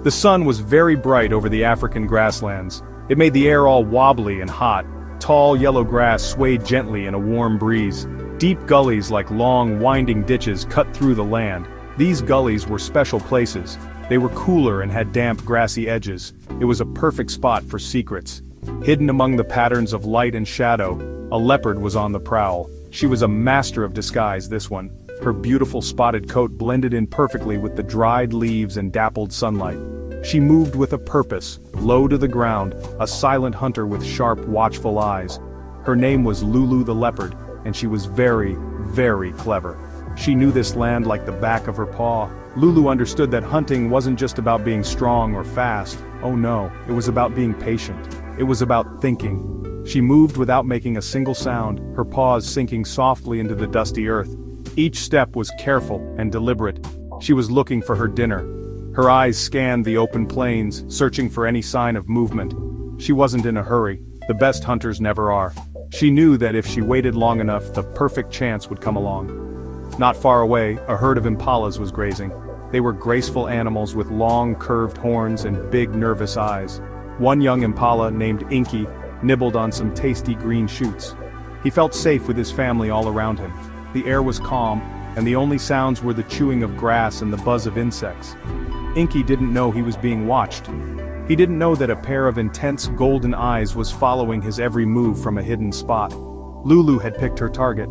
The sun was very bright over the African grasslands. It made the air all wobbly and hot. Tall yellow grass swayed gently in a warm breeze. Deep gullies like long, winding ditches cut through the land. These gullies were special places. They were cooler and had damp, grassy edges. It was a perfect spot for secrets. Hidden among the patterns of light and shadow, a leopard was on the prowl. She was a master of disguise, this one. Her beautiful spotted coat blended in perfectly with the dried leaves and dappled sunlight. She moved with a purpose, low to the ground, a silent hunter with sharp, watchful eyes. Her name was Lulu the leopard, and she was very, very clever. She knew this land like the back of her paw. Lulu understood that hunting wasn't just about being strong or fast. Oh no, it was about being patient. It was about thinking. She moved without making a single sound, her paws sinking softly into the dusty earth. Each step was careful and deliberate. She was looking for her dinner. Her eyes scanned the open plains, searching for any sign of movement. She wasn't in a hurry. The best hunters never are. She knew that if she waited long enough, the perfect chance would come along. Not far away, a herd of impalas was grazing. They were graceful animals with long, curved horns and big, nervous eyes. One young impala, named Inky, nibbled on some tasty green shoots. He felt safe with his family all around him. The air was calm, and the only sounds were the chewing of grass and the buzz of insects. Inky didn't know he was being watched. He didn't know that a pair of intense golden eyes was following his every move from a hidden spot. Lulu had picked her target.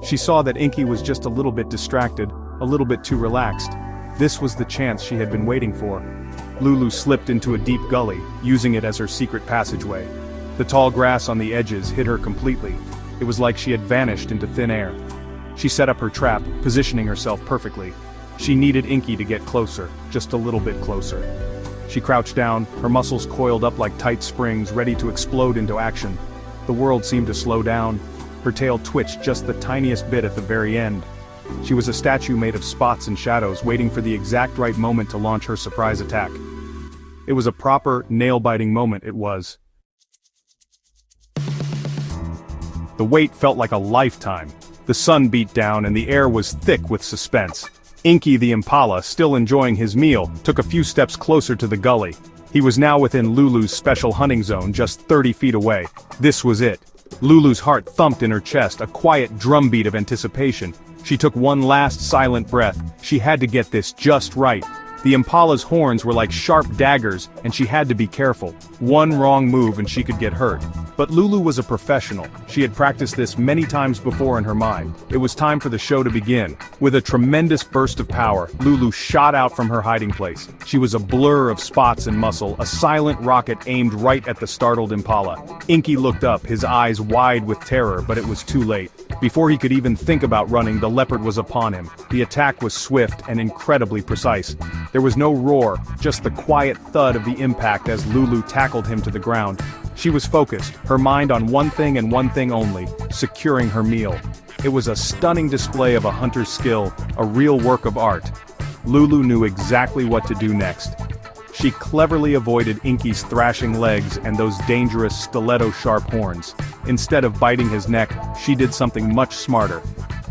She saw that Inky was just a little bit distracted, a little bit too relaxed. This was the chance she had been waiting for. Lulu slipped into a deep gully, using it as her secret passageway. The tall grass on the edges hid her completely. It was like she had vanished into thin air. She set up her trap, positioning herself perfectly. She needed Inky to get closer, just a little bit closer. She crouched down, her muscles coiled up like tight springs, ready to explode into action. The world seemed to slow down. Her tail twitched just the tiniest bit at the very end. She was a statue made of spots and shadows, waiting for the exact right moment to launch her surprise attack. It was a proper, nail-biting moment, it was. The wait felt like a lifetime. The sun beat down and the air was thick with suspense. Inky the impala, still enjoying his meal, took a few steps closer to the gully. He was now within Lulu's special hunting zone, just 30 feet away. This was it. Lulu's heart thumped in her chest, a quiet drumbeat of anticipation. She took one last silent breath. She had to get this just right. The impala's horns were like sharp daggers, and she had to be careful. One wrong move and she could get hurt. But Lulu was a professional. She had practiced this many times before in her mind. It was time for the show to begin. With a tremendous burst of power, Lulu shot out from her hiding place. She was a blur of spots and muscle, a silent rocket aimed right at the startled impala. Inky looked up, his eyes wide with terror, but it was too late. Before he could even think about running, the leopard was upon him. The attack was swift and incredibly precise. There was no roar, just the quiet thud of the impact as Lulu tackled him to the ground. She was focused, her mind on one thing and one thing only, securing her meal. It was a stunning display of a hunter's skill, a real work of art. Lulu knew exactly what to do next. She cleverly avoided Inky's thrashing legs and those dangerous stiletto-sharp horns. Instead of biting his neck, she did something much smarter.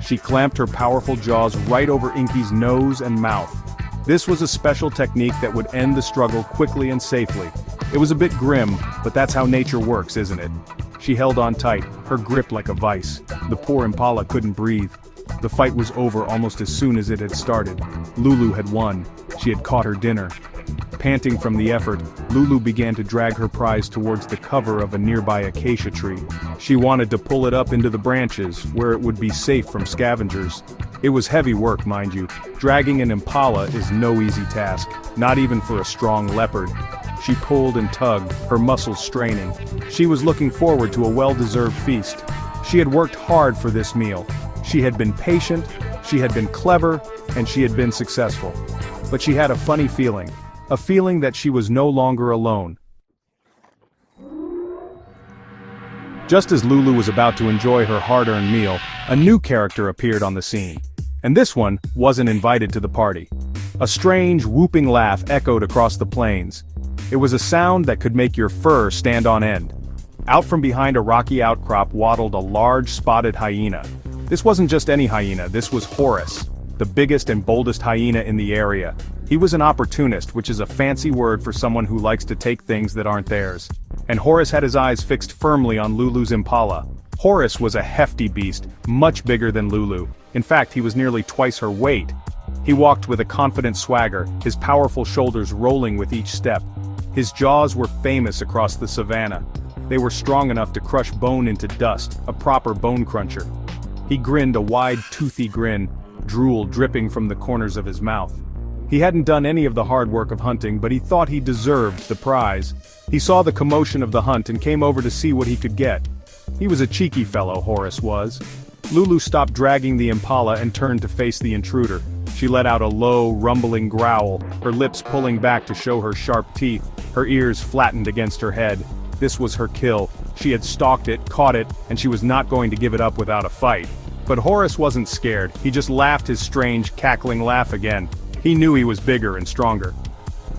She clamped her powerful jaws right over Inky's nose and mouth. This was a special technique that would end the struggle quickly and safely. It was a bit grim, but that's how nature works, isn't it? She held on tight, her grip like a vice. The poor impala couldn't breathe. The fight was over almost as soon as it had started. Lulu had won. She had caught her dinner. Panting from the effort, Lulu began to drag her prize towards the cover of a nearby acacia tree. She wanted to pull it up into the branches, where it would be safe from scavengers. It was heavy work, mind you. Dragging an impala is no easy task, not even for a strong leopard. She pulled and tugged, her muscles straining. She was looking forward to a well-deserved feast. She had worked hard for this meal. She had been patient, she had been clever, and she had been successful. But she had a funny feeling. A feeling that she was no longer alone. Just as Lulu was about to enjoy her hard-earned meal, a new character appeared on the scene. And this one wasn't invited to the party. A strange, whooping laugh echoed across the plains. It was a sound that could make your fur stand on end. Out from behind a rocky outcrop waddled a large spotted hyena. This wasn't just any hyena, this was Horus, the biggest and boldest hyena in the area. He was an opportunist, which is a fancy word for someone who likes to take things that aren't theirs. And Horace had his eyes fixed firmly on Lulu's impala. Horace was a hefty beast, much bigger than Lulu. In fact, he was nearly twice her weight. He walked with a confident swagger, his powerful shoulders rolling with each step. His jaws were famous across the savannah. They were strong enough to crush bone into dust, a proper bone cruncher. He grinned a wide, toothy grin, drool dripping from the corners of his mouth. He hadn't done any of the hard work of hunting, but he thought he deserved the prize. He saw the commotion of the hunt and came over to see what he could get. He was a cheeky fellow, Horace was. Lulu stopped dragging the impala and turned to face the intruder. She let out a low, rumbling growl, her lips pulling back to show her sharp teeth, her ears flattened against her head. This was her kill. She had stalked it, caught it, and she was not going to give it up without a fight. But Horace wasn't scared. He just laughed his strange, cackling laugh again. He knew he was bigger and stronger.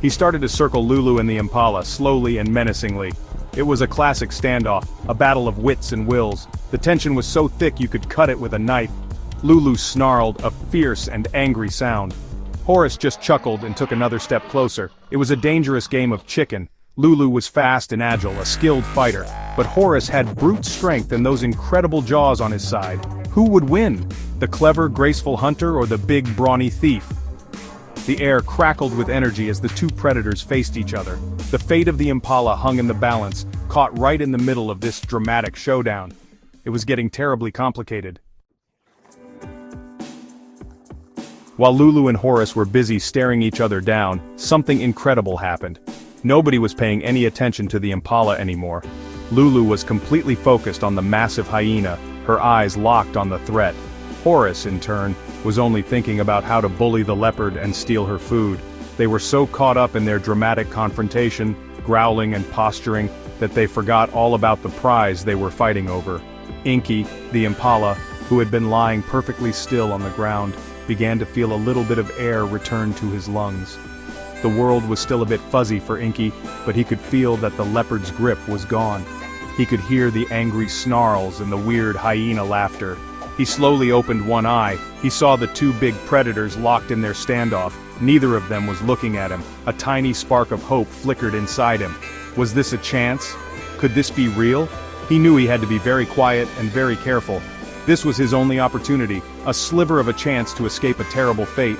He started to circle Lulu and the impala, slowly and menacingly. It was a classic standoff, a battle of wits and wills. The tension was so thick you could cut it with a knife. Lulu snarled, a fierce and angry sound. Horace just chuckled and took another step closer. It was a dangerous game of chicken. Lulu was fast and agile, a skilled fighter. But Horace had brute strength and those incredible jaws on his side. Who would win? The clever, graceful hunter or the big, brawny thief? The air crackled with energy as the two predators faced each other. The fate of the impala hung in the balance, caught right in the middle of this dramatic showdown. It was getting terribly complicated. While Lulu and Horace were busy staring each other down, something incredible happened. Nobody was paying any attention to the impala anymore. Lulu was completely focused on the massive hyena, her eyes locked on the threat. Horace, in turn, was only thinking about how to bully the leopard and steal her food. They were so caught up in their dramatic confrontation, growling and posturing, that they forgot all about the prize they were fighting over. Inky, the impala, who had been lying perfectly still on the ground, began to feel a little bit of air return to his lungs. The world was still a bit fuzzy for Inky, but he could feel that the leopard's grip was gone. He could hear the angry snarls and the weird hyena laughter. He slowly opened one eye. He saw the two big predators locked in their standoff. Neither of them was looking at him. A tiny spark of hope flickered inside him. Was this a chance? Could this be real? He knew he had to be very quiet and very careful. This was his only opportunity, a sliver of a chance to escape a terrible fate.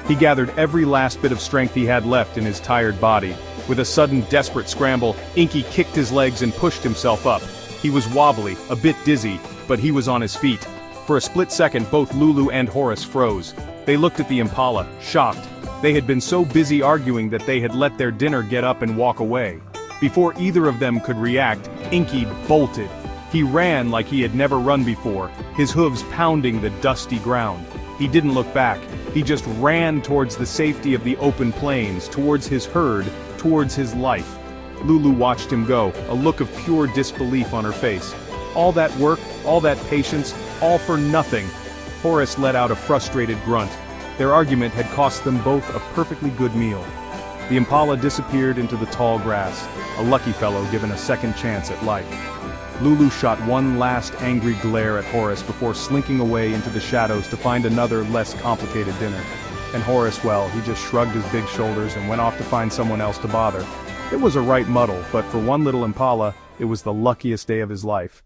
He gathered every last bit of strength he had left in his tired body. With a sudden, desperate scramble, Inky kicked his legs and pushed himself up. He was wobbly, a bit dizzy, but he was on his feet. For a split second, both Lulu and Horace froze. They looked at the impala, shocked. They had been so busy arguing that they had let their dinner get up and walk away. Before either of them could react, Inky bolted. He ran like he had never run before, his hooves pounding the dusty ground. He didn't look back. He just ran towards the safety of the open plains, towards his herd, towards his life. Lulu watched him go, a look of pure disbelief on her face. All that work, all that patience, all for nothing. Horace let out a frustrated grunt. Their argument had cost them both a perfectly good meal. The impala disappeared into the tall grass, a lucky fellow given a second chance at life. Lulu shot one last angry glare at Horace before slinking away into the shadows to find another, less complicated dinner. And Horace, well, he just shrugged his big shoulders and went off to find someone else to bother. It was a right muddle, but for one little impala, it was the luckiest day of his life.